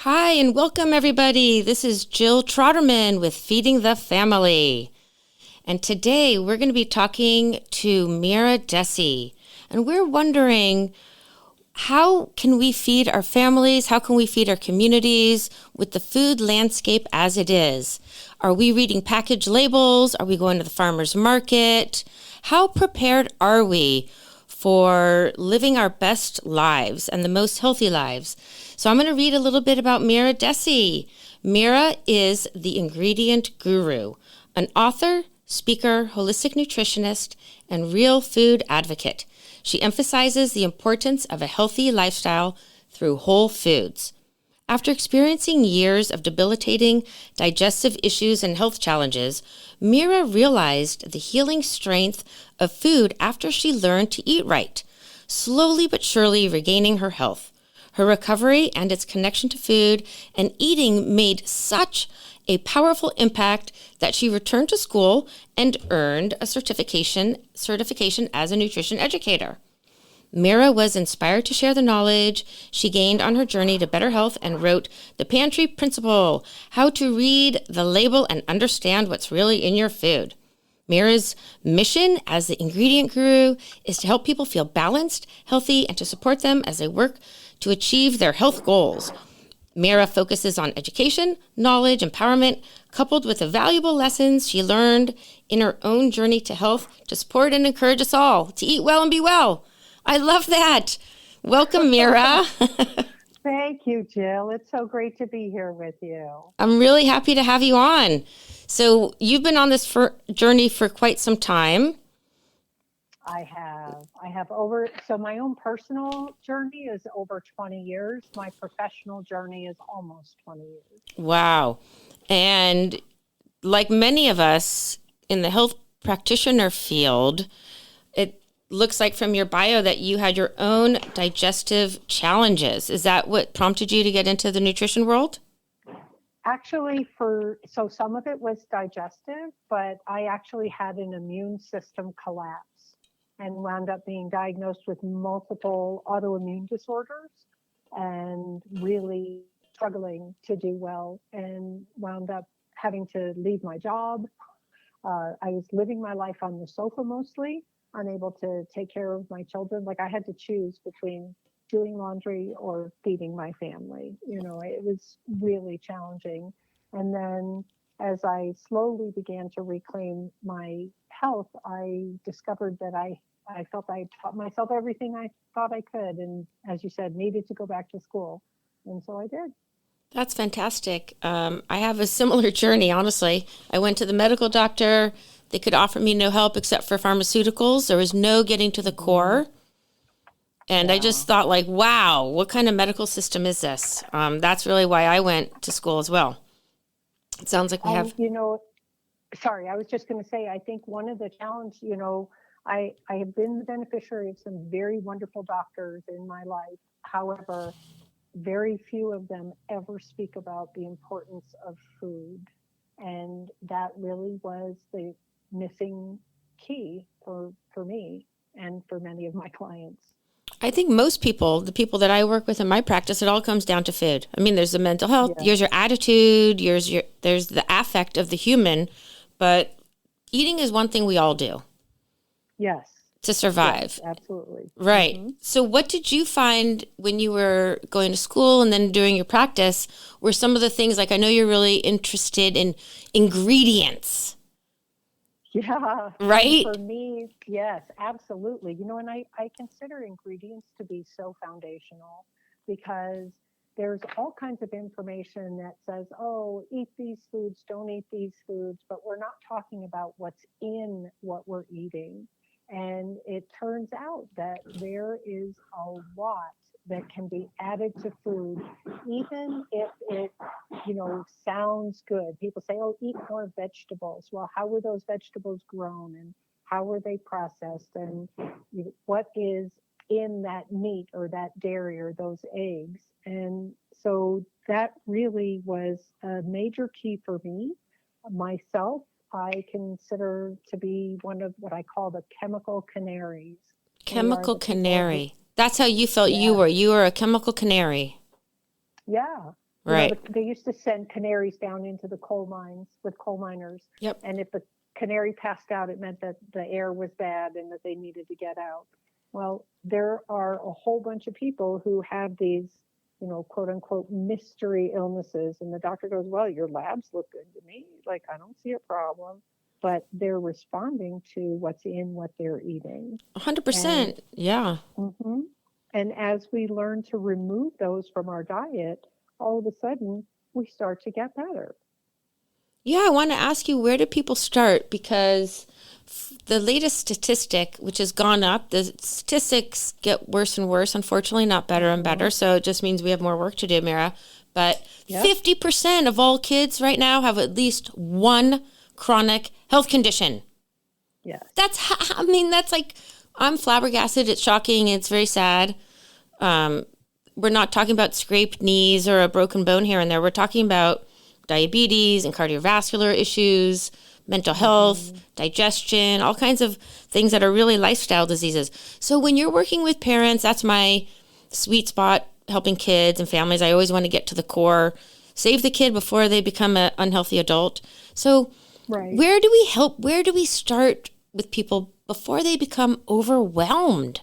Hi, and welcome everybody. This is Jill Troderman with Feeding the Family. And today we're going to be talking to Mira Dessy. And we're wondering, how can we feed our families? How can we feed our communities with the food landscape as it is? Are we reading package labels? Are we going to the farmer's market? How prepared are we for living our best lives and the most healthy lives? So I'm going to read a little bit about Mira Dessy. Mira is the ingredient guru, an author, speaker, holistic nutritionist, and real food advocate. She emphasizes the importance of a healthy lifestyle through whole foods. After experiencing years of debilitating digestive issues and health challenges, Mira realized the healing strength of food after she learned to eat right, slowly but surely regaining her health. Her recovery and its connection to food and eating made such a powerful impact that she returned to school and earned a certification as a nutrition educator. Mira was inspired to share the knowledge she gained on her journey to better health and wrote The Pantry Principle: How to Read the Label and Understand What's Really in Your Food. Mira's mission as the ingredient guru is to help people feel balanced, healthy, and to support them as they work to achieve their health goals. Mira focuses on education, knowledge, empowerment, coupled with the valuable lessons she learned in her own journey to health to support and encourage us all to eat well and be well. I love that. Welcome, Mira. Thank you, Jill. It's so great to be here with you. I'm really happy to have you on. So you've been on this journey for quite some time. I have so my own personal journey is over 20 years. My professional journey is almost 20 years. Wow. And like many of us in the health practitioner field, it looks like from your bio that you had your own digestive challenges. Is that what prompted you to get into the nutrition world? Actually, so some of it was digestive, but I actually had an immune system collapse and wound up being diagnosed with multiple autoimmune disorders and really struggling to do well, and wound up having to leave my job. I was living my life on the sofa mostly, unable to take care of my children. Like I had to choose between doing laundry or feeding my family. It was really challenging. And then as I slowly began to reclaim my health, I discovered that I felt I taught myself everything I thought I could. And as you said, needed to go back to school. And so I did. That's fantastic. I have a similar journey, honestly. I went to the medical doctor. They could offer me no help except for pharmaceuticals. There was no getting to the core. And yeah. I just thought wow, what kind of medical system is this? That's really why I went to school as well. It sounds like we have... Sorry, I was just going to say, I think one of the challenges, I have been the beneficiary of some very wonderful doctors in my life. However, very few of them ever speak about the importance of food. And that really was the missing key for me and for many of my clients. I think most people, the people that I work with in my practice, it all comes down to food. I mean, there's the mental health, yeah. There's your attitude, there's the affect of the human, but eating is one thing we all do. Yes. To survive. Yes, absolutely. Right. Mm-hmm. So what did you find when you were going to school and then doing your practice were some of the things, I know you're really interested in ingredients. Yeah. Right? For me, yes, absolutely. And I consider ingredients to be so foundational because there's all kinds of information that says, oh, eat these foods, don't eat these foods, but we're not talking about what's in what we're eating. And it turns out that there is a lot that can be added to food, even if it, sounds good. People say, oh, eat more vegetables. Well, how were those vegetables grown and how were they processed? And what is in that meat or that dairy or those eggs? And so that really was a major key for me. Myself, I consider to be one of what I call the chemical canaries. Chemical canary. That's how you felt you were. You were a chemical canary. Yeah. Right. They used to send canaries down into the coal mines with coal miners. Yep. And if the canary passed out, it meant that the air was bad and that they needed to get out. Well, there are a whole bunch of people who have these, quote unquote, mystery illnesses. And the doctor goes, well, your labs look good to me. Like, I don't see a problem. But they're responding to what's in what they're eating. 100%. Yeah. Mhm. And as we learn to remove those from our diet, all of a sudden we start to get better. Yeah, I want to ask you, where do people start? Because the latest statistic, which has gone up, the statistics get worse and worse, unfortunately, not better and better. So it just means we have more work to do, Mira. But Yep. 50% of all kids right now have at least one chronic health condition. Yes. That's like, I'm flabbergasted. It's shocking. It's very sad. We're not talking about scraped knees or a broken bone here and there. We're talking about diabetes and cardiovascular issues, mental health, digestion, all kinds of things that are really lifestyle diseases. So when you're working with parents, that's my sweet spot, helping kids and families. I always want to get to the core, save the kid before they become an unhealthy adult. So Right. where do we help? Where do we start with people before they become overwhelmed?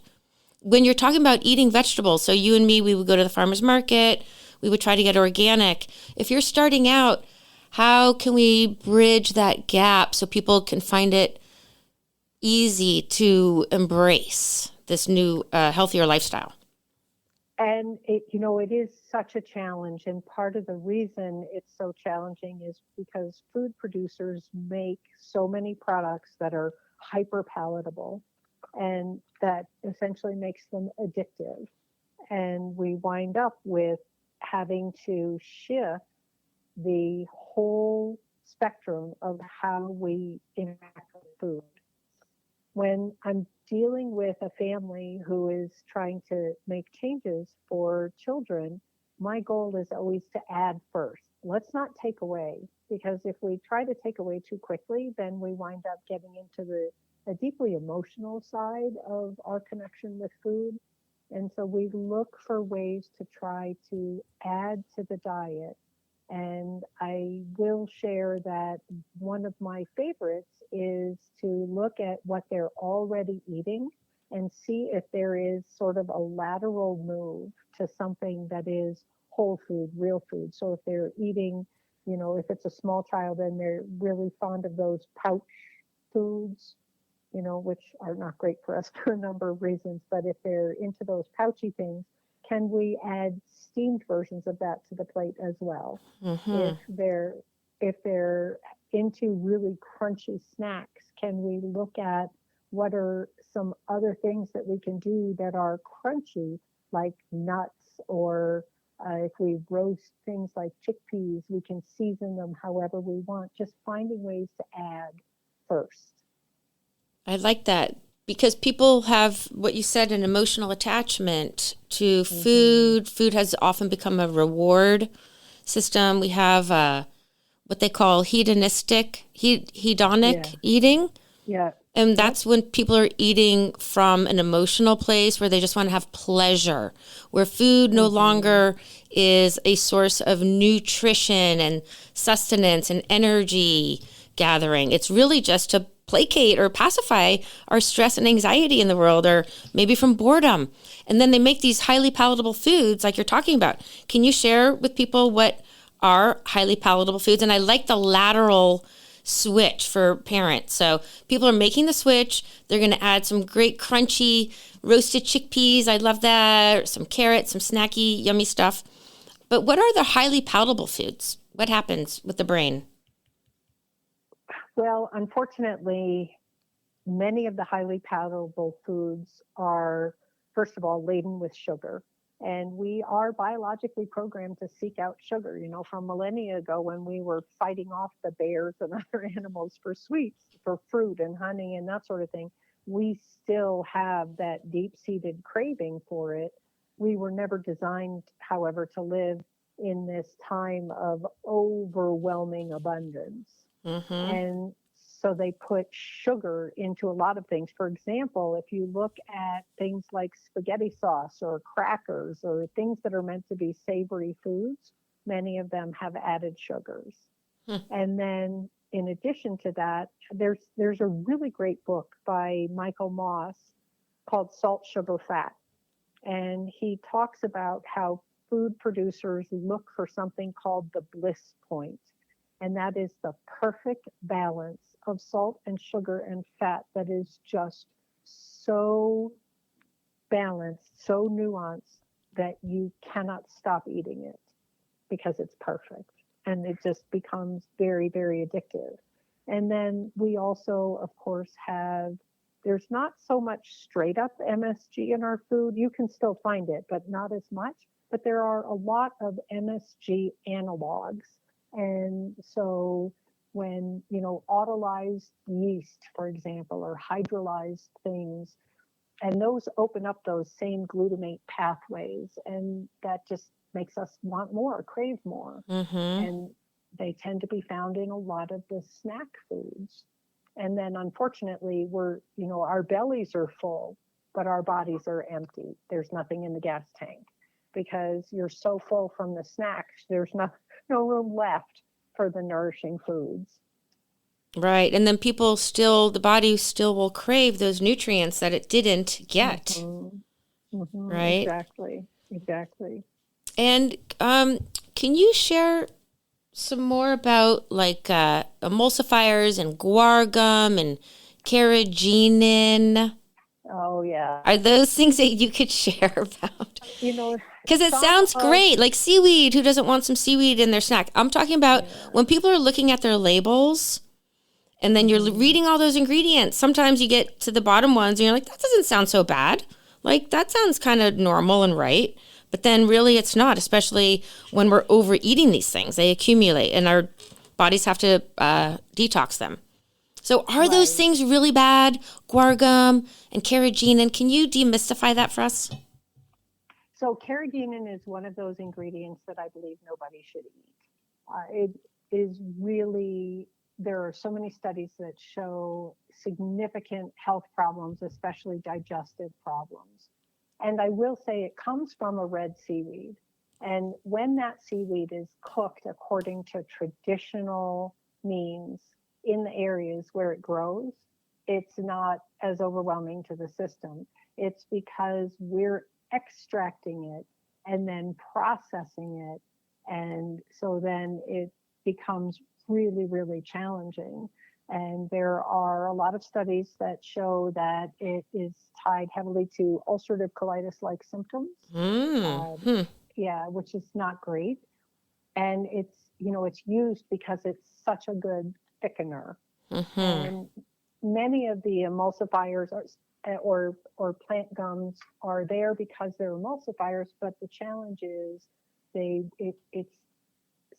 When you're talking about eating vegetables, so you and me, we would go to the farmer's market, we would try to get organic. If you're starting out, how can we bridge that gap so people can find it easy to embrace this new healthier lifestyle? And it is such a challenge. And part of the reason it's so challenging is because food producers make so many products that are hyper palatable and that essentially makes them addictive. And we wind up with having to shift the whole spectrum of how we interact with food. When I'm dealing with a family who is trying to make changes for children, my goal is always to add first. Let's not take away, because if we try to take away too quickly, then we wind up getting into a deeply emotional side of our connection with food. And so we look for ways to try to add to the diet. And I will share that one of my favorites is to look at what they're already eating and see if there is sort of a lateral move to something that is whole food, real food. So if they're eating, if it's a small child and they're really fond of those pouch foods, which are not great for us for a number of reasons, but if they're into those pouchy things, can we add steamed versions of that to the plate as well? Mm-hmm. If they're into really crunchy snacks, can we look at what are some other things that we can do that are crunchy, like nuts, or if we roast things like chickpeas, we can season them however we want, just finding ways to add first. I like that, because people have, what you said, an emotional attachment to food. Mm-hmm. Food has often become a reward system. We have what they call hedonic Yeah. eating. Yeah. And Yep. that's when people are eating from an emotional place where they just want to have pleasure, where food no Mm-hmm. longer is a source of nutrition and sustenance and energy gathering. It's really just to placate or pacify our stress and anxiety in the world, or maybe from boredom. And then they make these highly palatable foods like you're talking about. Can you share with people what are highly palatable foods? And I like the lateral switch for parents. So people are making the switch. They're going to add some great crunchy roasted chickpeas. I love that. Some carrots, some snacky, yummy stuff. But what are the highly palatable foods? What happens with the brain? Well, unfortunately, many of the highly palatable foods are, first of all, laden with sugar. And we are biologically programmed to seek out sugar. From millennia ago, when we were fighting off the bears and other animals for sweets, for fruit and honey and that sort of thing, we still have that deep seated craving for it. We were never designed, however, to live in this time of overwhelming abundance. Mm-hmm. And so they put sugar into a lot of things. For example, if you look at things like spaghetti sauce or crackers or things that are meant to be savory foods, many of them have added sugars. Hmm. And then in addition to that, there's a really great book by Michael Moss called Salt, Sugar, Fat. And he talks about how food producers look for something called the bliss point. And that is the perfect balance of salt and sugar and fat that is just so balanced, so nuanced that you cannot stop eating it because it's perfect. And it just becomes very, very addictive. And then we also, of course, there's not so much straight up MSG in our food. You can still find it, but not as much. But there are a lot of MSG analogs. And so when, autolyzed yeast, for example, or hydrolyzed things, and those open up those same glutamate pathways, and that just makes us want more, crave more. Mm-hmm. And they tend to be found in a lot of the snack foods. And then unfortunately, our bellies are full, but our bodies are empty. There's nothing in the gas tank because you're so full from the snacks. There's no room left for the nourishing foods. Right. And then the body still will crave those nutrients that it didn't get. Mm-hmm. Mm-hmm. Right. Exactly. And can you share some more about like emulsifiers and guar gum and carrageenan? Oh, yeah. Are those things that you could share about? Because it sounds great. Like seaweed. Who doesn't want some seaweed in their snack? I'm talking about when people are looking at their labels and then you're reading all those ingredients. Sometimes you get to the bottom ones and you're like, that doesn't sound so bad. Like that sounds kind of normal and right. But then really it's not, especially when we're overeating these things. They accumulate and our bodies have to detox them. So are those things really bad, guar gum and carrageenan? And can you demystify that for us? So carrageenan is one of those ingredients that I believe nobody should eat. It is really, there are so many studies that show significant health problems, especially digestive problems. And I will say it comes from a red seaweed. And when that seaweed is cooked according to traditional means in the areas where it grows, it's not as overwhelming to the system. It's because we're extracting it and then processing it. And so then it becomes really, really challenging. And there are a lot of studies that show that it is tied heavily to ulcerative colitis-like symptoms. Which is not great. And it's used because it's such a good thickener. Mm-hmm. And many of the emulsifiers or plant gums are there because they're emulsifiers, but the challenge is it's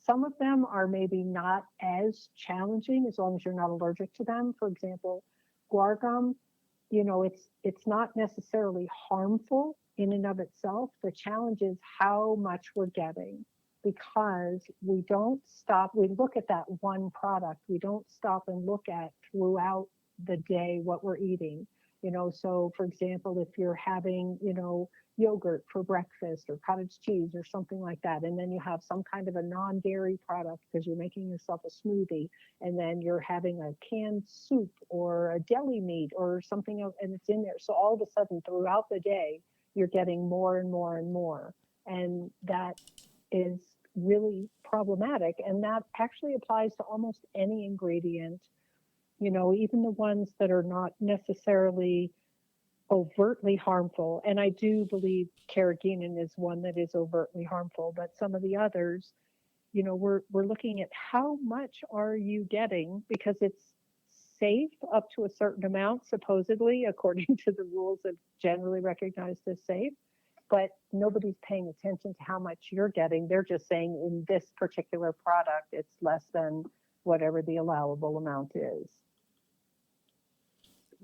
some of them are maybe not as challenging as long as you're not allergic to them. For example, guar gum, it's not necessarily harmful in and of itself. The challenge is how much we're getting, because we don't stop. We look at that one product. We don't stop and look at throughout the day what we're eating. So for example, if you're having, yogurt for breakfast or cottage cheese or something like that, and then you have some kind of a non-dairy product because you're making yourself a smoothie, and then you're having a canned soup or a deli meat or something else, and it's in there. So all of a sudden throughout the day, you're getting more and more and more. And that is really problematic. And that actually applies to almost any ingredient, even the ones that are not necessarily overtly harmful. And I do believe carrageenan is one that is overtly harmful, but some of the others, we're looking at how much are you getting, because it's safe up to a certain amount, supposedly, according to the rules that generally recognized as safe. But nobody's paying attention to how much you're getting. They're just saying in this particular product, it's less than whatever the allowable amount is.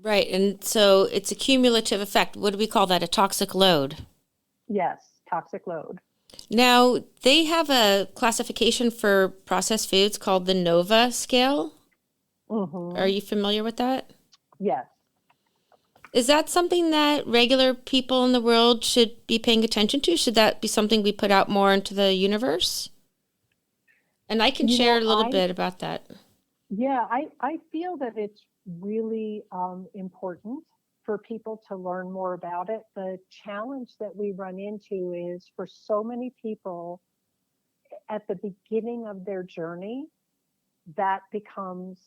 Right. And so it's a cumulative effect. What do we call that? A toxic load? Yes, toxic load. Now, they have a classification for processed foods called the NOVA scale. Mm-hmm. Are you familiar with that? Yes. Is that something that regular people in the world should be paying attention to? Should that be something we put out more into the universe? And I can You share know, a little bit about that. I feel that it's really important for people to learn more about it. The challenge that we run into is for so many people at the beginning of their journey, that becomes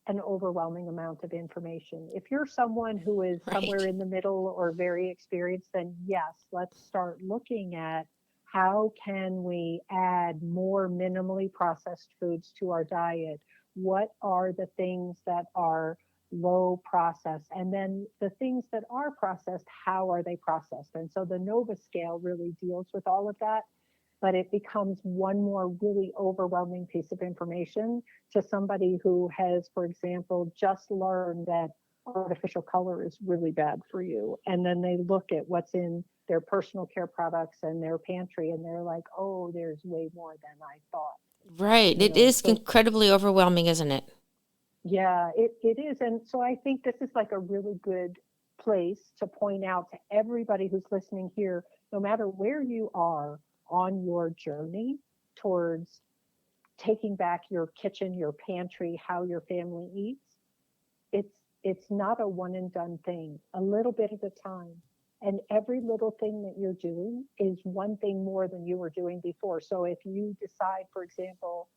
an overwhelming amount of information. If you're someone who is somewhere Right. in the middle or very experienced, then yes, let's start looking at how can we add more minimally processed foods to our diet? What are the things that are low processed? And then the things that are processed, how are they processed? And so the Nova scale really deals with all of that, but it becomes one more really overwhelming piece of information to somebody who has, for example, just learned that artificial color is really bad for you. And then they look at what's in their personal care products and their pantry, and they're like, oh, there's way more than I thought, Right. you It know. is So incredibly overwhelming, isn't it? yeah, it is. And so I think this is like a really good place to point out to everybody who's listening here, no matter where you are on your journey towards taking back your kitchen, your pantry, how your family eats. It's not a one and done thing, a little bit at a time. And every little thing that you're doing is one thing more than you were doing before. So if you decide, for example,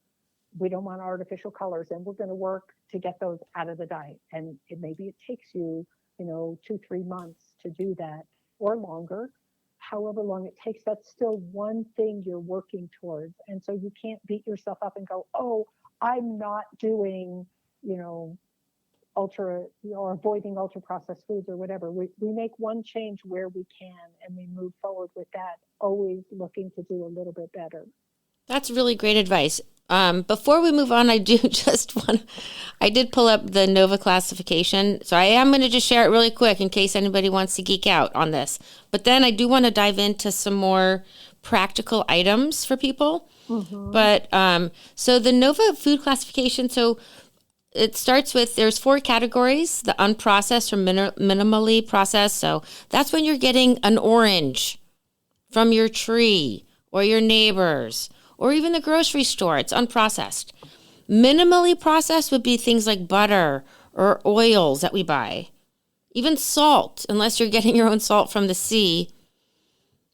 we don't want artificial colors and we're going to work to get those out of the diet, and maybe it takes you, 2 3 months to do that or longer, however long it takes, that's still one thing you're working towards. And so you can't beat yourself up and go, oh, I'm not doing, you know ultra, or avoiding ultra processed foods or whatever. We make one change where we can, and we move forward with that, always looking to do a little bit better. That's really great advice. Before we move on, I do just want, I did pull up the NOVA classification. So I am going to just share it really quick in case anybody wants to geek out on this. But then I do want to dive into some more practical items for people. Mm-hmm. But so the NOVA food classification, so it starts with there's 4 categories: the unprocessed or minimally processed. So that's when you're getting an orange from your tree or your neighbors or even the grocery store. It's unprocessed. Minimally processed would be things like butter or oils that we buy, even salt, unless you're getting your own salt from the sea.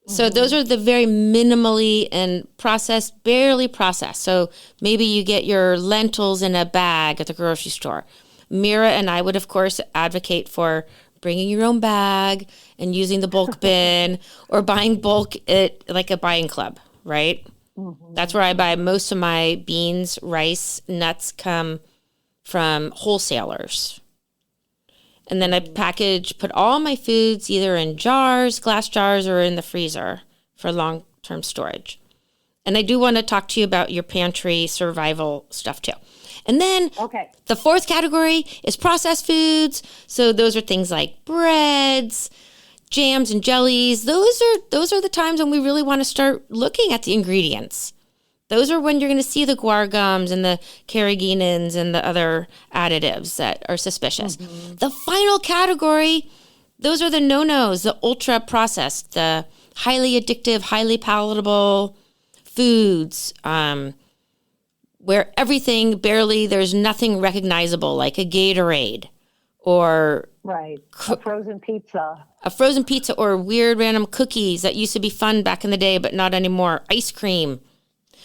So those Mm-hmm. are the very minimally and processed, barely processed. So maybe you get your lentils in a bag at the grocery store. Mira and I would, of course, advocate for bringing your own bag and using the bulk bin or buying bulk at like a buying club, right? That's Mm-hmm. where I buy Mm-hmm. most of my beans, rice, nuts come from wholesalers. And then I Mm-hmm. package, put all my foods either in jars, glass jars, or in the freezer for long term storage. And I do want to talk to you about your pantry survival stuff too. And then Okay. the 4th category is processed foods. So those are things like breads, jams and jellies. Those are the times when we really want to start looking at the ingredients. Those are when you're going to see the guar gums and the carrageenans and the other additives that are suspicious. Mm-hmm. The final category, those are the no-nos, the ultra processed, the highly addictive, highly palatable foods, where everything barely, there's nothing recognizable, like a Gatorade or Right. A frozen pizza. a frozen pizza or weird random cookies that used to be fun back in the day, but not anymore. Ice cream.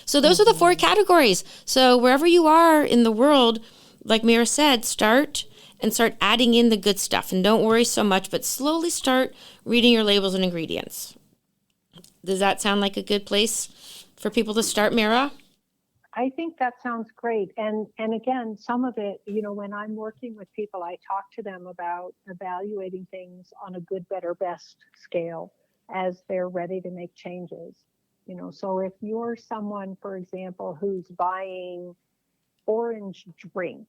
So those are the 4 categories. So wherever you are in the world, like Mira said, start adding in the good stuff and don't worry so much, but slowly start reading your labels and ingredients. Does that sound like a good place for people to start, Mira? I think that sounds great. And again, some of it, when I'm working with people, I talk to them about evaluating things on a good, better, best scale as they're ready to make changes. So if you're someone, for example, who's buying orange drink,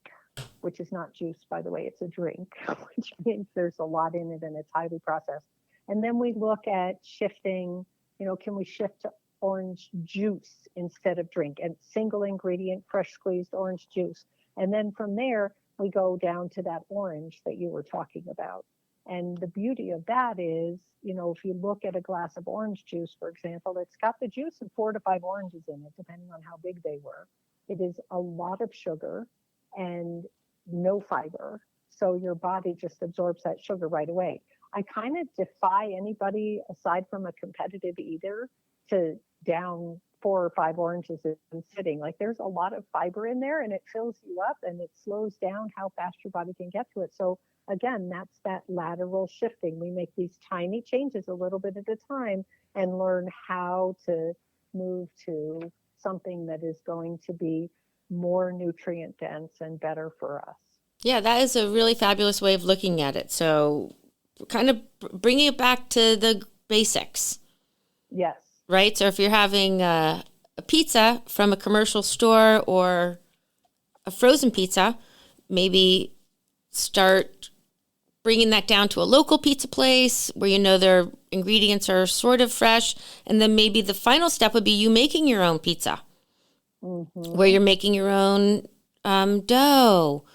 which is not juice, by the way, it's a drink, which means there's a lot in it and it's highly processed. And then we look at shifting, can we shift to orange juice instead of drink, and single ingredient, fresh squeezed orange juice. And then from there, we go down to that orange that you were talking about. And the beauty of that is, if you look at a glass of orange juice, for example, it's got the juice of 4 to 5 oranges in it, depending on how big they were. it is a lot of sugar and no fiber. So your body just absorbs that sugar right away. I kind of defy anybody, aside from a competitive eater, to down 4 or 5 oranges in sitting. Like, there's a lot of fiber in there, and it fills you up, and it slows down how fast your body can get to it. So again, that's that lateral shifting. We make these tiny changes a little bit at a time and learn how to move to something that is going to be more nutrient dense and better for us. Yeah, that is a really fabulous way of looking at it. So kind of bringing it back to the basics. Yes. Right? So if you're having a pizza from a commercial store or a frozen pizza, maybe start bringing that down to a local pizza place where you know their ingredients are sort of fresh. And then maybe the final step would be you making your own pizza, where you're making your own dough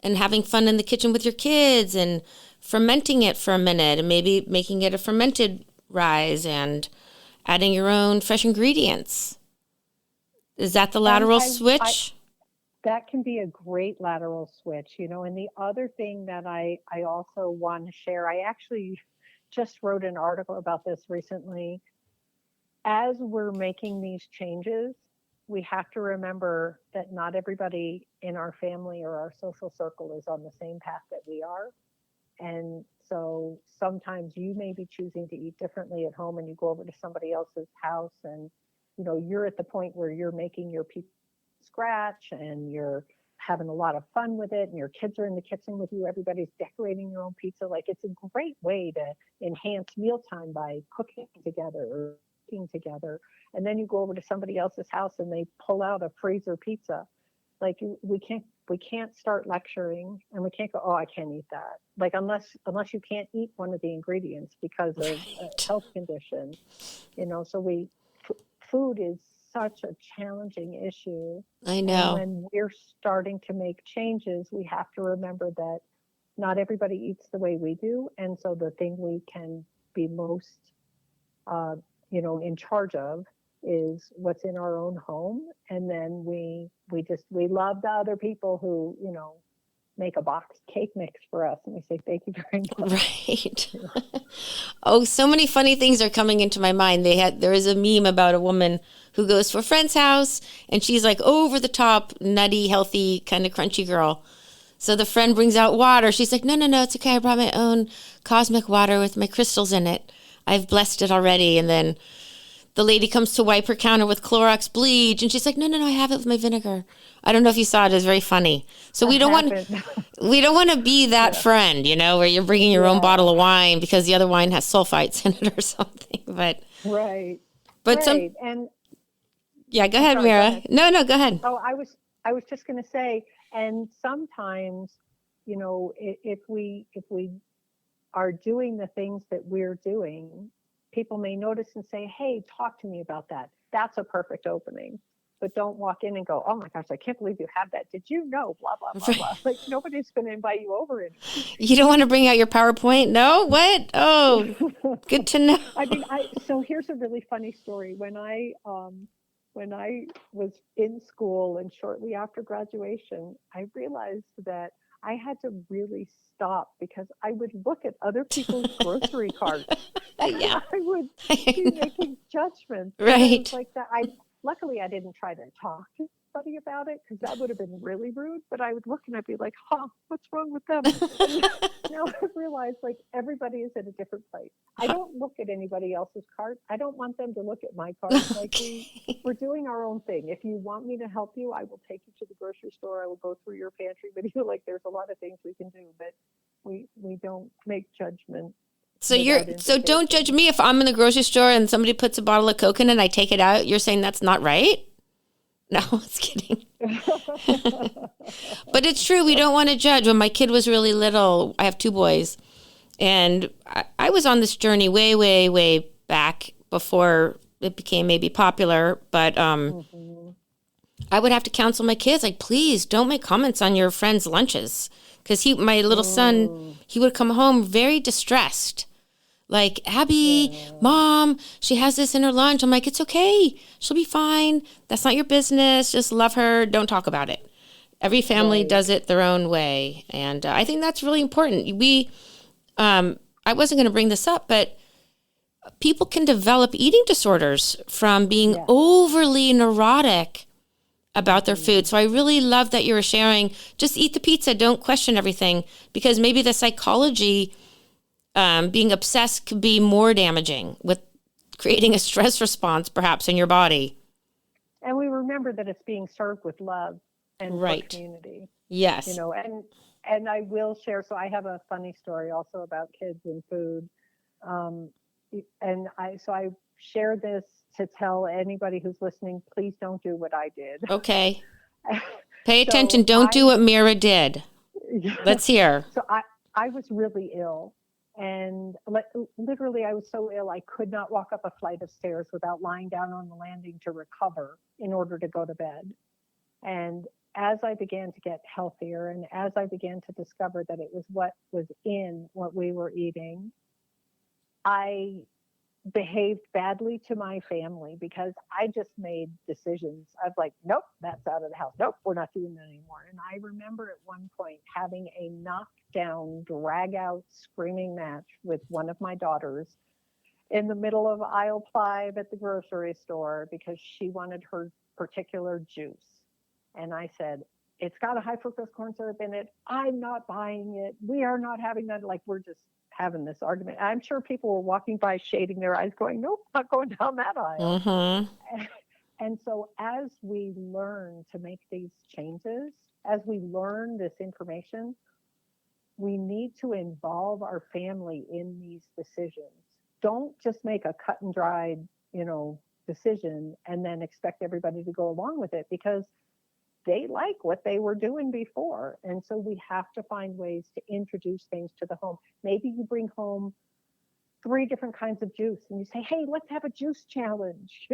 and having fun in the kitchen with your kids and fermenting it for a minute and maybe making it a fermented rise and adding your own fresh ingredients. Is that the lateral switch? That can be a great lateral switch, and the other thing that I also want to share, I actually just wrote an article about this recently. As we're making these changes, we have to remember that not everybody in our family or our social circle is on the same path that we are. And so sometimes you may be choosing to eat differently at home, and you go over to somebody else's house and, you're at the point where you're making your pizza from scratch and you're having a lot of fun with it, and your kids are in the kitchen with you. Everybody's decorating your own pizza. Like, it's a great way to enhance mealtime by cooking together or cooking together. And then you go over to somebody else's house and they pull out a freezer pizza. Like, we can't start lecturing, and we can't go, oh, I can't eat that. Like, unless you can't eat one of the ingredients because of a health condition, so food is such a challenging issue. I know. And when we're starting to make changes, we have to remember that not everybody eats the way we do. And so the thing we can be most, in charge of is what's in our own home. And then we love the other people who, make a box cake mix for us, and we say thank you very much. Right. Oh, so many funny things are coming into my mind. There is a meme about a woman who goes to a friend's house, and she's like over the top, nutty, healthy, kind of crunchy girl. So the friend brings out water. She's like, no, it's okay. I brought my own cosmic water with my crystals in it. I've blessed it already. And then the lady comes to wipe her counter with Clorox bleach, and she's like, no, I have it with my vinegar. I don't know if you saw it. It was very funny. So we don't want to be that friend, where you're bringing your own bottle of wine because the other wine has sulfites in it or something. But right. But right. And yeah, go ahead, Mira. No, go ahead. Oh, I was just going to say, and sometimes, if we are doing the things that we're doing, people may notice and say, hey, talk to me about that. That's a perfect opening. But don't walk in and go, oh my gosh, I can't believe you have that. Did you know? Blah, blah, blah, blah. Like, nobody's going to invite you over. You don't want to bring out your PowerPoint? No? What? Oh, good to know. So here's a really funny story. When I was in school and shortly after graduation, I realized that I had to really stop because I would look at other people's grocery carts. Yeah. I would be making judgments. Right. Like that. Luckily, I didn't try to talk to somebody about it because that would have been really rude. But I would look and I'd be like, what's wrong with them? Now I realize, like, everybody is at a different place. I don't look at anybody else's cart. I don't want them to look at my cart. Like, we're doing our own thing. If you want me to help you, I will take you to the grocery store. I will go through your pantry with you. Like, there's a lot of things we can do, but we don't make judgment. So don't judge me if I'm in the grocery store and somebody puts a bottle of Coke in and I take it out. You're saying that's not right? No, I was kidding. But it's true. We don't want to judge. When my kid was really little, I have 2 boys, and I was on this journey way, way, way back before it became maybe popular. But I would have to counsel my kids, like, please don't make comments on your friends' lunches. Because my little son, he would come home very distressed Like, Abby, Mom, she has this in her lunch. I'm like, it's okay. She'll be fine. That's not your business. Just love her. Don't talk about it. Every family does it their own way. And I think that's really important. I wasn't going to bring this up, but people can develop eating disorders from being overly neurotic about their food. So I really love that you were sharing, just eat the pizza, don't question everything, because maybe the psychology, being obsessed could be more damaging with creating a stress response perhaps in your body. And we remember that it's being served with love and for community. Yes. You know, and I will share, so I have a funny story also about kids and food. And I share this to tell anybody who's listening, please don't do what I did. Okay. Pay attention. Don't do what Mira did. Let's hear. So I was really ill. And literally, I was so ill, I could not walk up a flight of stairs without lying down on the landing to recover in order to go to bed. And as I began to get healthier and as I began to discover that it was what was in what we were eating, I behaved badly to my family because I just made decisions. I was like, nope, that's out of the house. Nope, we're not doing that anymore. And I remember at one point having a knockdown, drag out screaming match with one of my daughters in the middle of aisle 5 at the grocery store because she wanted her particular juice. And I said, it's got a high fructose corn syrup in it. I'm not buying it. We are not having that. Like, we're just having this argument. I'm sure people were walking by shading their eyes going, nope, not going down that aisle. Mm-hmm. And so as we learn to make these changes, as we learn this information, we need to involve our family in these decisions. Don't just make a cut and dried, decision and then expect everybody to go along with it, because they like what they were doing before. And so we have to find ways to introduce things to the home. Maybe you bring home 3 different kinds of juice and you say, hey, let's have a juice challenge,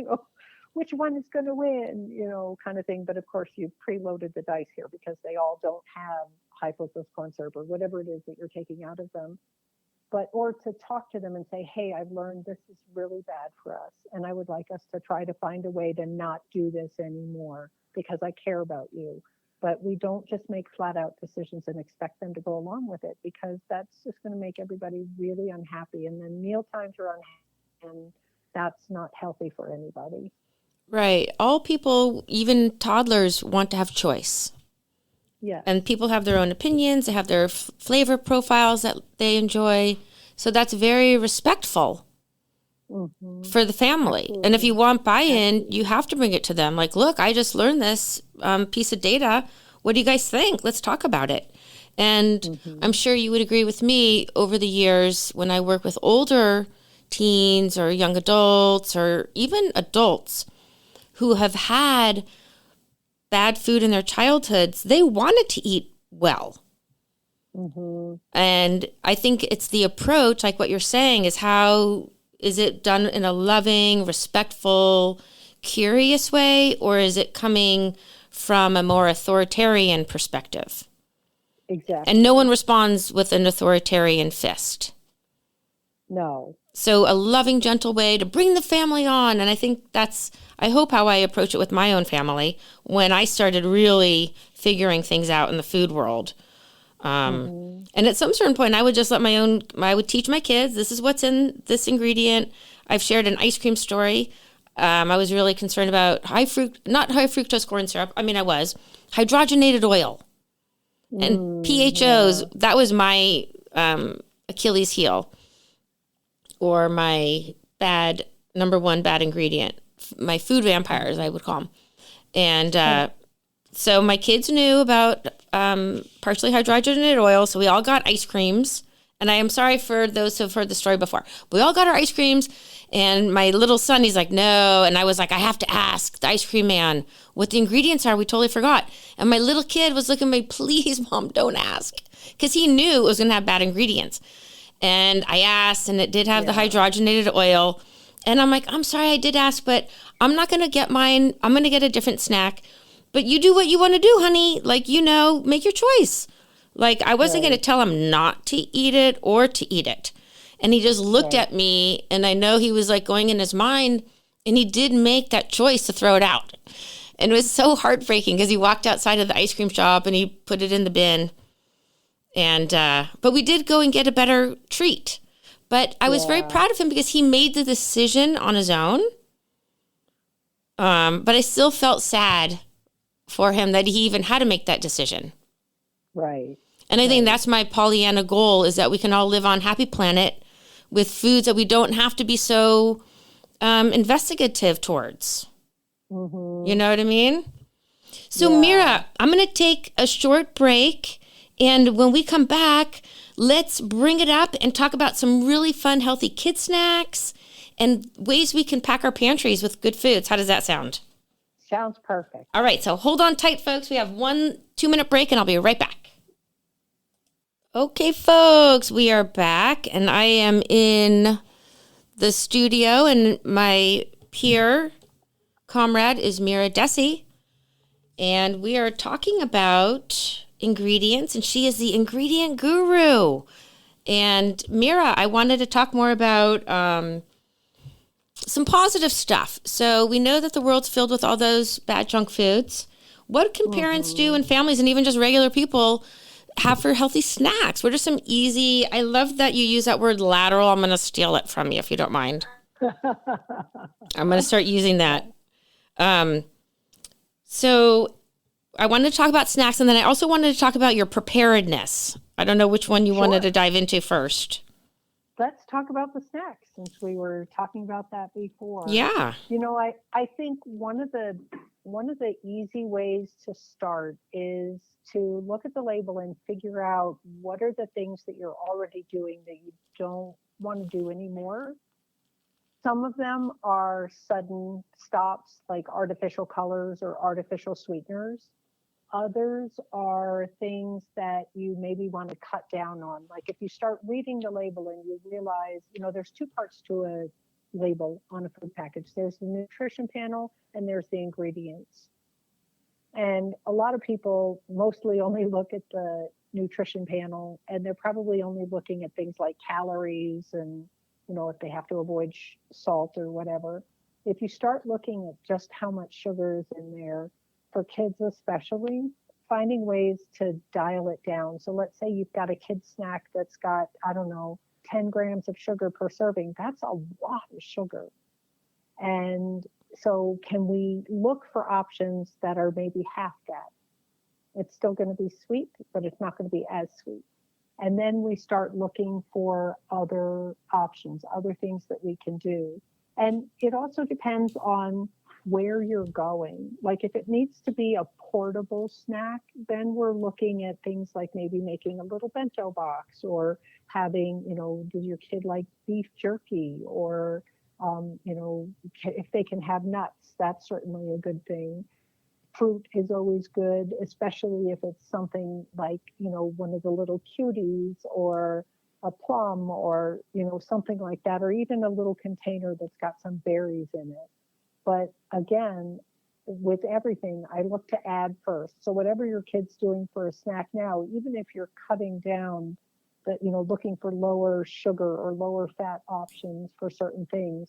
which one is going to win, kind of thing. But of course, you've preloaded the dice here because they all don't have high fructose corn syrup or whatever it is that you're taking out of them. Or to talk to them and say, hey, I've learned this is really bad for us. And I would like us to try to find a way to not do this anymore, because I care about you. But we don't just make flat out decisions and expect them to go along with it, because that's just going to make everybody really unhappy. And then meal times are unhappy, and that's not healthy for anybody. Right. All people, even toddlers, want to have choice. Yeah. And people have their own opinions. They have their flavor profiles that they enjoy. So that's very respectful. Mm-hmm. For the family. Absolutely. And if you want buy-in, you have to bring it to them. Like, look, I just learned this piece of data. What do you guys think? Let's talk about it. And I'm sure you would agree with me, over the years when I work with older teens or young adults or even adults who have had bad food in their childhoods, they wanted to eat well. Mm-hmm. And I think it's the approach, like what you're saying, is how is it done in a loving, respectful, curious way, or is it coming from a more authoritarian perspective? Exactly. And no one responds with an authoritarian fist. No. So a loving, gentle way to bring the family on. And I think I hope how I approach it with my own family when I started really figuring things out in the food world. And at some certain point, I would just I would teach my kids, this is what's in this ingredient. I've shared an ice cream story. I was really concerned about not high fructose corn syrup. I mean, I was hydrogenated oil and PHOs. Yeah. That was my Achilles heel, or my number one bad ingredient, my food vampires, I would call them. And, so my kids knew about partially hydrogenated oil, so we all got ice creams. And I am sorry for those who have heard the story before. We all got our ice creams, and my little son, he's like, no. And I was like, I have to ask the ice cream man what the ingredients are. We totally forgot. And my little kid was looking at me, please, Mom, don't ask. Because he knew it was going to have bad ingredients. And I asked, and it did have the hydrogenated oil. And I'm like, I'm sorry I did ask, but I'm not going to get mine. I'm going to get a different snack. But you do what you want to do, honey. Like, make your choice. Like, I wasn't going to tell him not to eat it or to eat it. And he just looked Right. at me, and I know he was like going in his mind, and he did make that choice to throw it out. And it was so heartbreaking because he walked outside of the ice cream shop and he put it in the bin. And but we did go and get a better treat. But I was very Yeah. proud of him because he made the decision on his own. But I still felt sad for him that he even had to make that decision. Right. And I think Right. that's my Pollyanna goal, is that we can all live on happy planet with foods that we don't have to be so investigative towards. Mm-hmm. You know what I mean? So Yeah. Mira, I'm going to take a short break. And when we come back, let's bring it up and talk about some really fun, healthy kid snacks and ways we can pack our pantries with good foods. How does that sound? Sounds perfect. All right, so hold on tight, folks. We have 2-minute break, and I'll be right back. Okay, folks, we are back, and I am in the studio, and my peer comrade is Mira Dessy, and we are talking about ingredients, and she is the ingredient guru. And Mira, I wanted to talk more about some positive stuff. So we know that the world's filled with all those bad junk foods. What can parents do, and families, and even just regular people have for healthy snacks? What are some easy? I love that you use that word lateral. I'm going to steal it from you if you don't mind. I'm going to start using that. So I wanted to talk about snacks, and then I also wanted to talk about your preparedness. I don't know which one you wanted to dive into first. Let's talk about the snacks, since we were talking about that before. Yeah. You know, I think one of the easy ways to start is to look at the label and figure out what are the things that you're already doing that you don't want to do anymore. Some of them are sudden stops, like artificial colors or artificial sweeteners. Others are things that you maybe want to cut down on. Like if you start reading the label and you realize, you know, there's two parts to a label on a food package. There's the nutrition panel and there's the ingredients. And a lot of people mostly only look at the nutrition panel, and they're probably only looking at things like calories and, you know, if they have to avoid salt or whatever. If you start looking at just how much sugar is in there, for kids especially, finding ways to dial it down. So let's say you've got a kid snack that's got, I don't know, 10 grams of sugar per serving. That's a lot of sugar. And so can we look for options that are maybe half that? It's still going to be sweet, but it's not going to be as sweet. And then we start looking for other options, other things that we can do. And it also depends on where you're going. Like if it needs to be a portable snack, then we're looking at things like maybe making a little bento box, or having, you know, does your kid like beef jerky, or, you know, if they can have nuts, that's certainly a good thing. Fruit is always good, especially if it's something like, you know, one of the little cuties, or a plum, or, you know, something like that, or even a little container that's got some berries in it. But again, with everything, I look to add first. So whatever your kid's doing for a snack now, even if you're cutting down, that, you know, looking for lower sugar or lower fat options for certain things,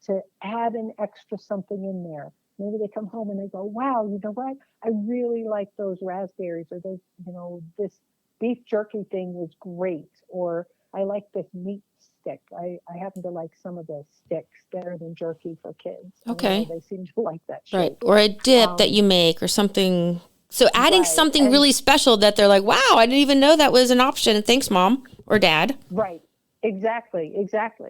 to add an extra something in there. Maybe they come home and they go, wow, you know what? I really like those raspberries, or those, you know, this beef jerky thing was great, or I like this meat stick. I happen to like some of the sticks better than jerky for kids. Okay. You know, they seem to like that shape. Right. Or a dip that you make or something. So adding something really special that they're like, wow, I didn't even know that was an option. Thanks, Mom or Dad. Right. Exactly.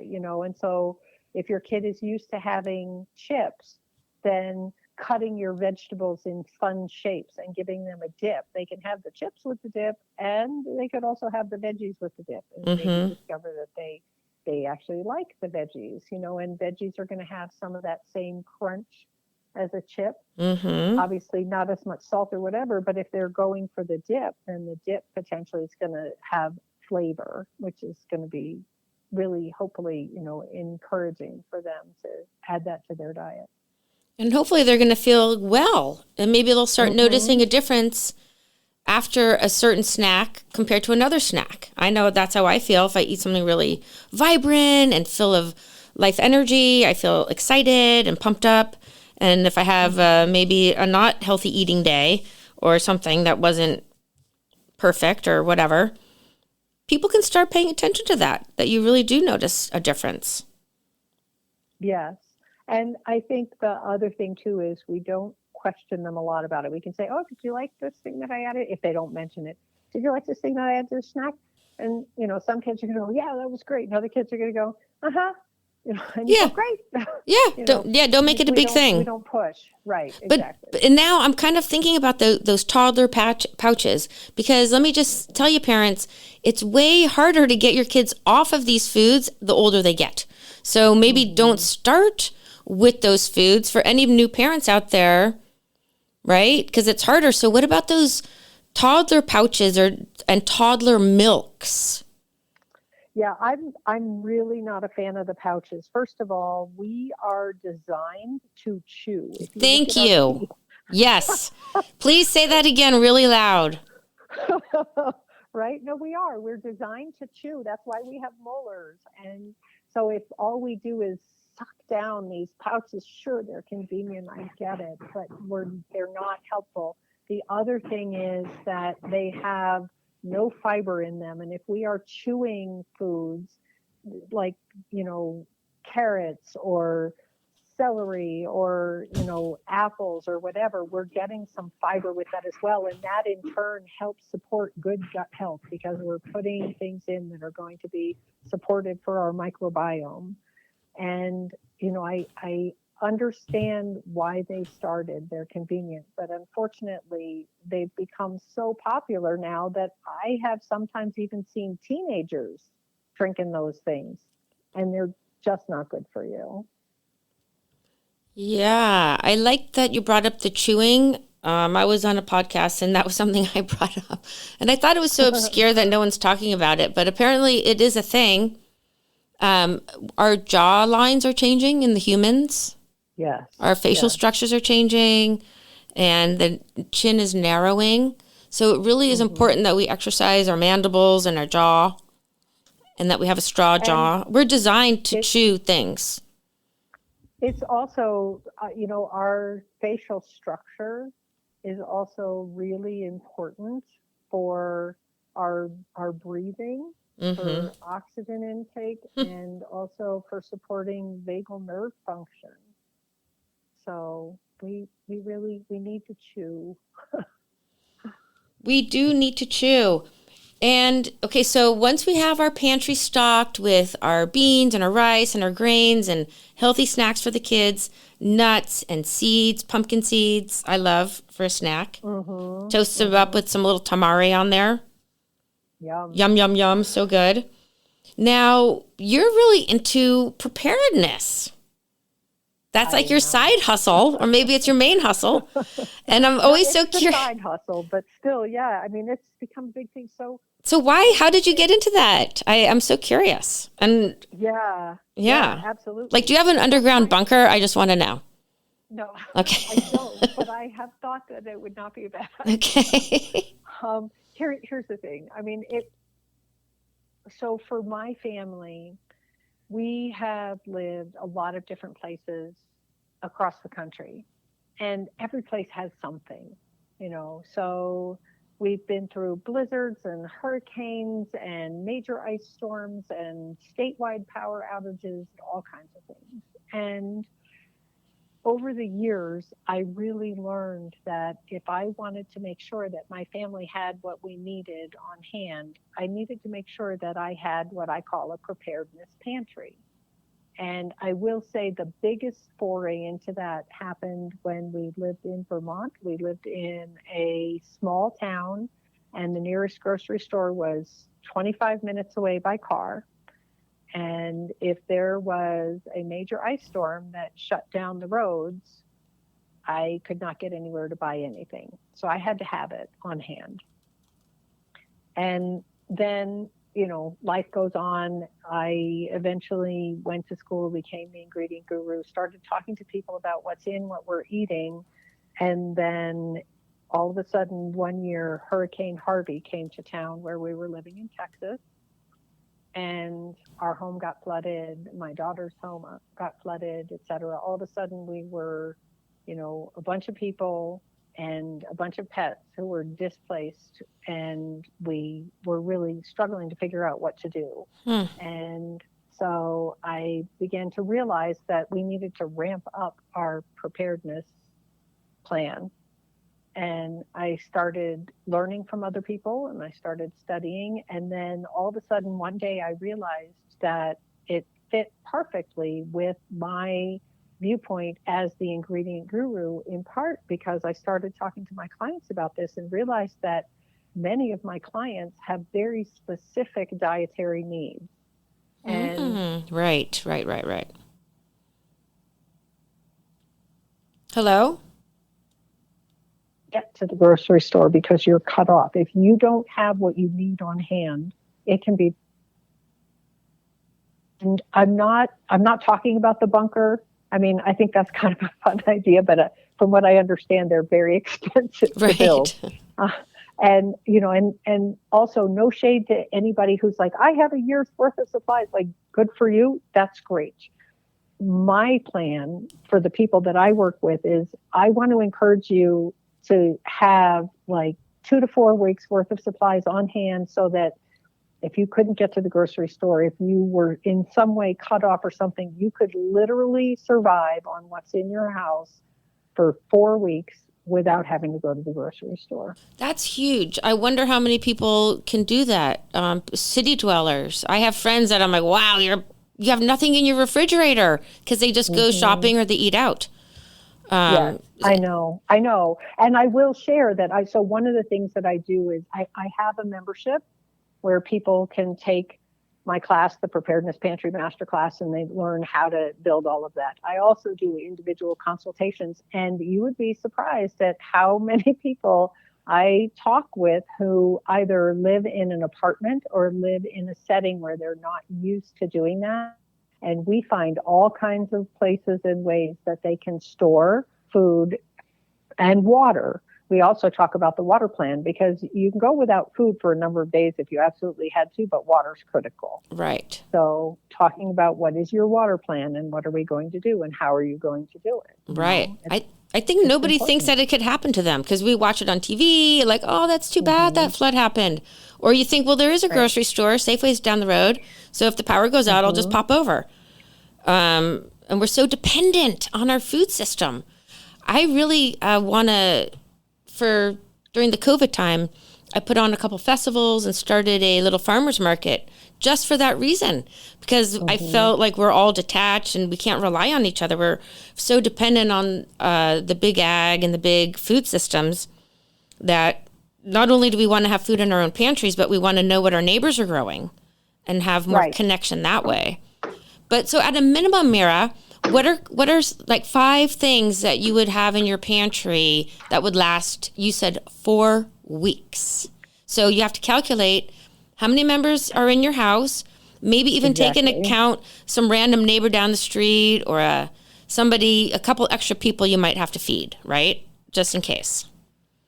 You know, and so if your kid is used to having chips, then cutting your vegetables in fun shapes and giving them a dip. They can have the chips with the dip, and they could also have the veggies with the dip, and maybe discover that they actually like the veggies, you know, and veggies are going to have some of that same crunch as a chip. Obviously not as much salt or whatever, but if they're going for the dip, then the dip potentially is going to have flavor, which is going to be really, hopefully, you know, encouraging for them to add that to their diet. And hopefully they're going to feel well, and maybe they'll start noticing a difference after a certain snack compared to another snack. I know that's how I feel. If I eat something really vibrant and full of life energy, I feel excited and pumped up. And if I have maybe a not healthy eating day or something that wasn't perfect or whatever, people can start paying attention to that you really do notice a difference. Yes. And I think the other thing too is we don't question them a lot about it. We can say, oh, did you like this thing that I added? If they don't mention it, did you like this thing that I added to the snack? And, some kids are going to go, yeah, that was great. And other kids are going to go, uh-huh. And you go, great. Yeah. Don't make it a big thing. We don't push. Right. Exactly. And now I'm kind of thinking about those toddler pouches, because let me just tell you, parents, it's way harder to get your kids off of these foods the older they get. So maybe don't start with those foods for any new parents out there, right? Because it's harder. So what about those toddler pouches and toddler milks? Yeah, I'm really not a fan of the pouches. First of all, we are designed to chew. Thank you. Yes. Please say that again really loud. Right? No, we are. We're designed to chew. That's why we have molars. And so if all we do is suck down these pouches, sure, they're convenient. I get it, but they're not helpful. The other thing is that they have no fiber in them. And if we are chewing foods like, carrots or celery or, apples or whatever, we're getting some fiber with that as well. And that in turn helps support good gut health because we're putting things in that are going to be supportive for our microbiome. And, I understand why they started. They're convenient, but unfortunately they've become so popular now that I have sometimes even seen teenagers drinking those things, and they're just not good for you. Yeah, I like that you brought up the chewing. I was on a podcast and that was something I brought up, and I thought it was so obscure that no one's talking about it, but apparently it is a thing. Our jaw lines are changing in the humans. Yes. Our facial structures are changing and the chin is narrowing. So it really is important that we exercise our mandibles and our jaw and that we have a straw jaw. We're designed to chew things. It's also, our facial structure is also really important for our breathing, for oxygen intake, and also for supporting vagal nerve function. So we need to chew. We do need to chew. And okay, so once we have our pantry stocked with our beans and our rice and our grains and healthy snacks for the kids, nuts and seeds, pumpkin seeds, I love for a snack. Toast them up with some little tamari on there. Yum. Yum, yum, yum. So good. Now, you're really into preparedness. That's like your side hustle, or maybe it's your main hustle. And I'm always so curious. Side hustle, but still, yeah. I mean, it's become a big thing. So why? How did you get into that? I'm so curious. And yeah, absolutely. Like, do you have an underground bunker? I just want to know. No, okay. I don't. But I have thought that it would not be a bad idea. Okay. Here's the thing. I mean, So for my family, we have lived a lot of different places across the country, and every place has something, so we've been through blizzards and hurricanes and major ice storms and statewide power outages, all kinds of things. And over the years, I really learned that if I wanted to make sure that my family had what we needed on hand, I needed to make sure that I had what I call a preparedness pantry. And I will say the biggest foray into that happened when we lived in Vermont. We lived in a small town, and the nearest grocery store was 25 minutes away by car. And if there was a major ice storm that shut down the roads, I could not get anywhere to buy anything. So I had to have it on hand. And then, life goes on. I eventually went to school, became the ingredient guru, started talking to people about what's in what we're eating. And then all of a sudden one year, Hurricane Harvey came to town where we were living in Texas, and our home got flooded. My daughter's home got flooded, et cetera. All of a sudden we were, a bunch of people and a bunch of pets who were displaced, and we were really struggling to figure out what to do. And so I began to realize that we needed to ramp up our preparedness plan. And I started learning from other people, and I started studying. And then all of a sudden, one day I realized that it fit perfectly with my viewpoint as the ingredient guru, in part because I started talking to my clients about this and realized that many of my clients have very specific dietary needs. And Right. Hello? Get to the grocery store because you're cut off. If you don't have what you need on hand, it can be. And I'm not talking about the bunker. I mean, I think that's kind of a fun idea, but from what I understand, they're very expensive to build. And also no shade to anybody who's like, I have a year's worth of supplies. Like, good for you. That's great. My plan for the people that I work with is I want to encourage you to have like 2 to 4 weeks worth of supplies on hand, so that if you couldn't get to the grocery store, if you were in some way cut off or something, you could literally survive on what's in your house for 4 weeks without having to go to the grocery store. That's huge. I wonder how many people can do that. City dwellers. I have friends that I'm like, wow, you have nothing in your refrigerator, because they just go shopping or they eat out. Yes, I know. And I will share that so one of the things that I do is I have a membership where people can take my class, the Preparedness Pantry Masterclass, and they learn how to build all of that. I also do individual consultations, and you would be surprised at how many people I talk with who either live in an apartment or live in a setting where they're not used to doing that. And we find all kinds of places and ways that they can store food and water. We also talk about the water plan, because you can go without food for a number of days if you absolutely had to, but water's critical. Right. So talking about what is your water plan and what are we going to do and how are you going to do it? Right. I think nobody thinks that it could happen to them, because we watch it on TV, like, oh, that's too bad that flood happened. Or you think, well, there is a grocery store, Safeway's down the road, so if the power goes out, I'll just pop over. And we're so dependent on our food system. I really want to, during the COVID time, I put on a couple festivals and started a little farmer's market just for that reason, because I felt like we're all detached and we can't rely on each other. We're so dependent on the big ag and the big food systems that not only do we want to have food in our own pantries, but we want to know what our neighbors are growing and have more connection that way. But so at a minimum, Mira, what are like 5 things that you would have in your pantry that would last, you said 4 weeks. So you have to calculate how many members are in your house, maybe even take into account some random neighbor down the street or a couple extra people you might have to feed, right? Just in case.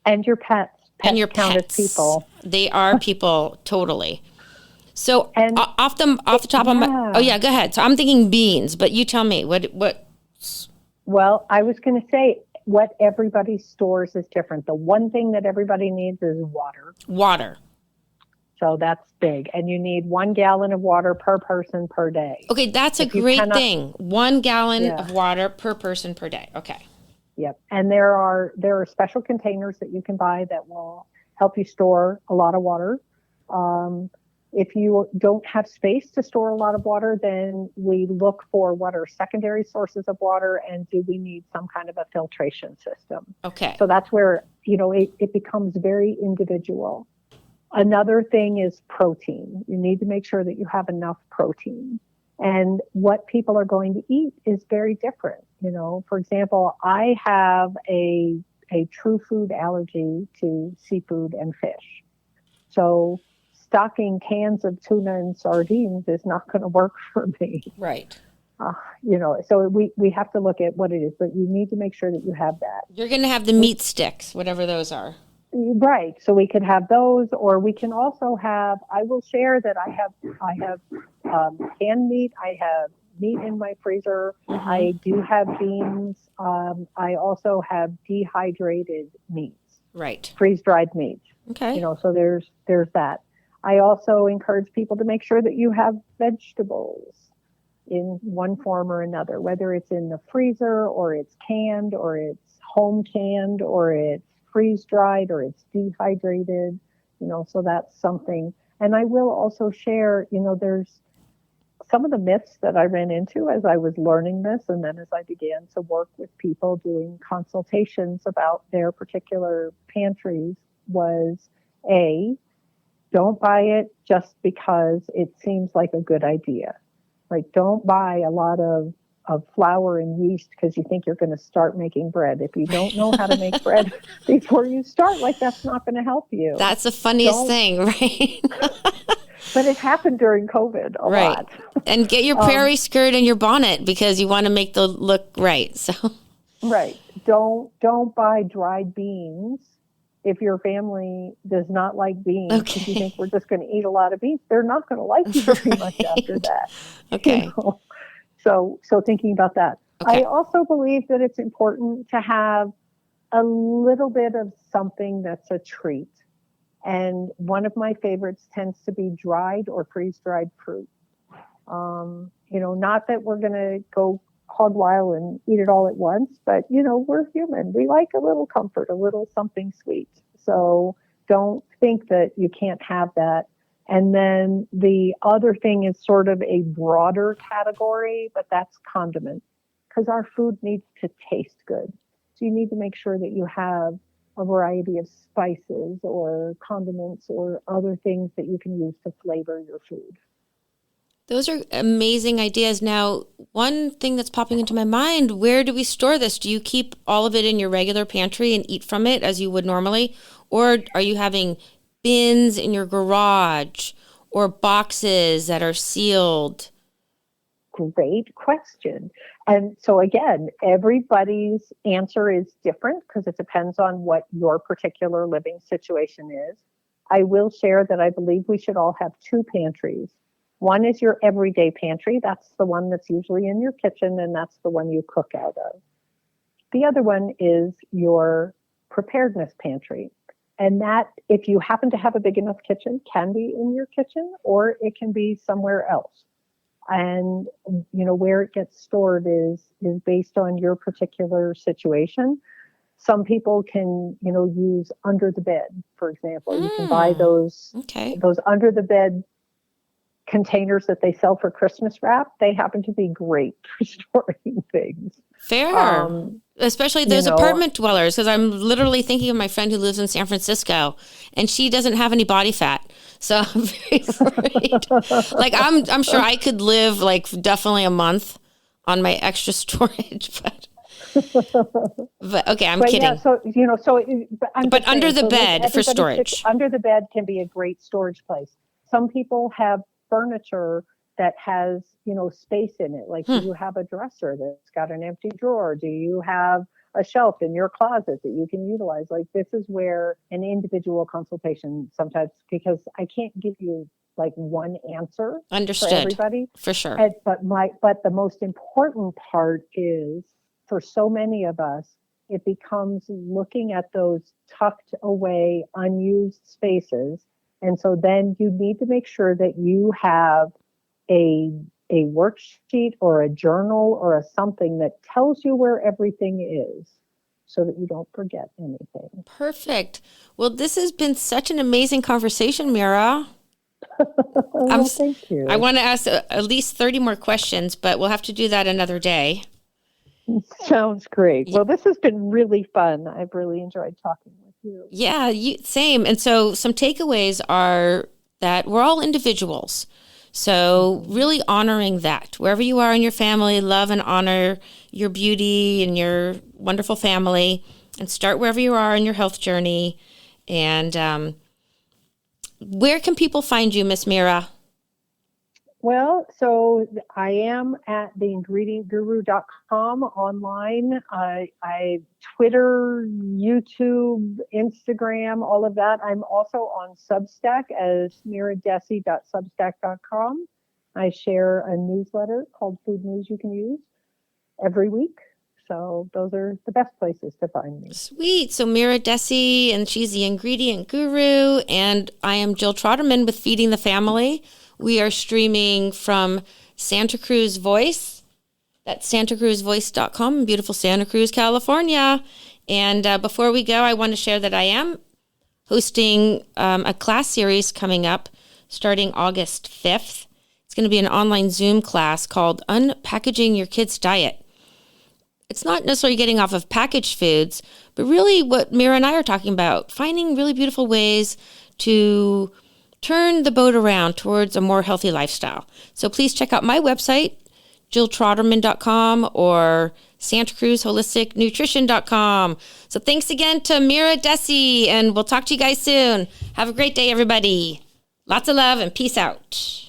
And your pets. And your count pets. As people. They are people, totally. So off the top of my, go ahead. So I'm thinking beans, but you tell me what. Well, I was going to say what everybody stores is different. The one thing that everybody needs is water. Water. So that's big. And you need 1 gallon of water per person per day. Okay, that's a great thing. 1 gallon of water per person per day. Okay. Yep. And there are special containers that you can buy that will help you store a lot of water. If you don't have space to store a lot of water, then we look for what are secondary sources of water, and do we need some kind of a filtration system? Okay. So that's where, it becomes very individual. Another thing is protein. You need to make sure that you have enough protein. And what people are going to eat is very different. For example, I have a true food allergy to seafood and fish. So stocking cans of tuna and sardines is not going to work for me. Right. So we have to look at what it is, but you need to make sure that you have that. You're going to have the meat sticks, whatever those are. Right. So we could have those, or we can also have, I will share that I have canned meat. I have meat in my freezer. Mm-hmm. I do have beans. I also have dehydrated meats. Right. Freeze-dried meats. Okay. So there's that. I also encourage people to make sure that you have vegetables in one form or another, whether it's in the freezer or it's canned or it's home canned or it's freeze-dried or it's dehydrated, so that's something. And I will also share, there's some of the myths that I ran into as I was learning this, and then as I began to work with people doing consultations about their particular pantries was don't buy it just because it seems like a good idea. Like, don't buy a lot of flour and yeast because you think you're going to start making bread. If you don't know how to make bread before you start, that's not going to help you. That's the funniest thing, right? But it happened during COVID a lot. And get your prairie skirt and your bonnet because you want to make the look right. So right. Don't buy dried beans. If your family does not like beans, because you think we're just going to eat a lot of beans, they're not going to like you very much after that. Okay. So thinking about that. Okay. I also believe that it's important to have a little bit of something that's a treat. And one of my favorites tends to be dried or freeze-dried fruit. Not that we're going to go hog wild and eat it all at once, but we're human. We like a little comfort, a little something sweet. So don't think that you can't have that. And then the other thing is sort of a broader category, but that's condiment, because our food needs to taste good. So you need to make sure that you have a variety of spices or condiments or other things that you can use to flavor your food. Those are amazing ideas. Now, one thing that's popping into my mind, where do we store this? Do you keep all of it in your regular pantry and eat from it as you would normally? Or are you having bins in your garage or boxes that are sealed? Great question. And so again, everybody's answer is different because it depends on what your particular living situation is. I will share that I believe we should all have two pantries. One is your everyday pantry. That's the one that's usually in your kitchen, and that's the one you cook out of. The other one is your preparedness pantry. And that, if you happen to have a big enough kitchen, can be in your kitchen, or it can be somewhere else. And, where it gets stored is based on your particular situation. Some people can, use under the bed, for example. You can buy those under the bed containers that they sell for Christmas wrap. They happen to be great for storing things. Fair. Especially those apartment dwellers, because I'm literally thinking of my friend who lives in San Francisco, and she doesn't have any body fat. So I'm very worried. I'm sure I could live definitely a month on my extra storage, but okay, I'm kidding. Yeah, but under the bed for storage. Under the bed can be a great storage place. Some people have furniture that has, space in it. Like, do you have a dresser that's got an empty drawer? Do you have a shelf in your closet that you can utilize? Like, this is where an individual consultation sometimes, because I can't give you one answer Understood. for everybody. For sure. But the most important part is, for so many of us, it becomes looking at those tucked away, unused spaces. And so then you need to make sure that you have a worksheet or a journal or a something that tells you where everything is so that you don't forget anything. Perfect. Well, this has been such an amazing conversation, Mira. Thank you. I want to ask at least 30 more questions, but we'll have to do that another day. Sounds great. Well, this has been really fun. I've really enjoyed talking with you. Yeah, same. And so some takeaways are that we're all individuals. So really honoring that. Wherever you are in your family, love and honor your beauty and your wonderful family, and start wherever you are in your health journey. And where can people find you, Miss Mira? Well, so I am at theingredientguru.com online. I Twitter, YouTube, Instagram, all of that. I'm also on Substack as miradessy.substack.com. I share a newsletter called Food News You Can Use every week. So those are the best places to find me. Sweet. So Mira Dessy, and she's the ingredient guru, and I am Jill Troderman with Feeding the Family. We are streaming from Santa Cruz Voice. That's santacruzvoice.com in beautiful Santa Cruz, California. And before we go, I want to share that I am hosting a class series coming up starting August 5th. It's going to be an online Zoom class called Unpackaging Your Kids' Diet. It's not necessarily getting off of packaged foods, but really what Mira and I are talking about, finding really beautiful ways to turn the boat around towards a more healthy lifestyle. So please check out my website, jilltroderman.com, or santacruzholisticnutrition.com. So thanks again to Mira Dessy, and we'll talk to you guys soon. Have a great day, everybody. Lots of love and peace out.